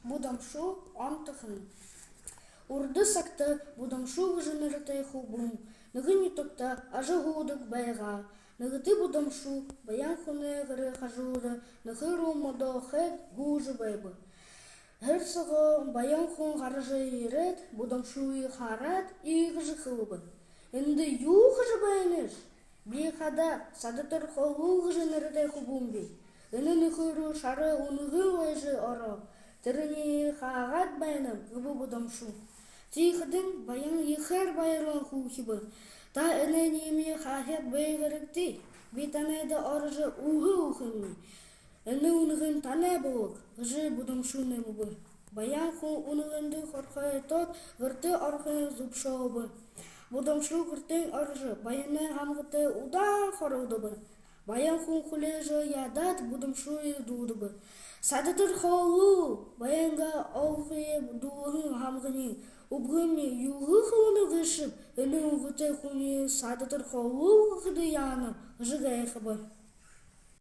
Будамшу антыхын. Урды сакты будамшу гыжынырытай хубум. Нығыни токта ажы гудык байға. Нығыты будамшу баян хуны гыры хажуды. Нығы румадо хэт гужы байбы. Хырсығы баян хун гарыжы ерет, будамшуи харат и гыжы хылбы. Энді ю гыжы байныш. Бейхада садытыр холу гыжынырытай хубум бей. Энін үхіру шары уныгы ойжы оро. Тіріне хағат байным гыбы будамшу. Тихыдың баян ехер байырын хухибы. Та энен еме хахет байгырыкти. Битанайды оржы ухы ухынны. Эні уныгын тана болық. Гыжы будамшу немубы. Баян ху уныгынды хорхай тот гырты орхын зубшообы. Будамшу гыртын оржы баяны хамгыты удан хорудыбы. Баян хун хулежы ядат будамшу едудыбы. Садытыр холу баянга олхые дуғын хамгыны. Убгыны юғы хуны гышып, эні угыты хуны садытыр холу гыды яны жыгайхыбы.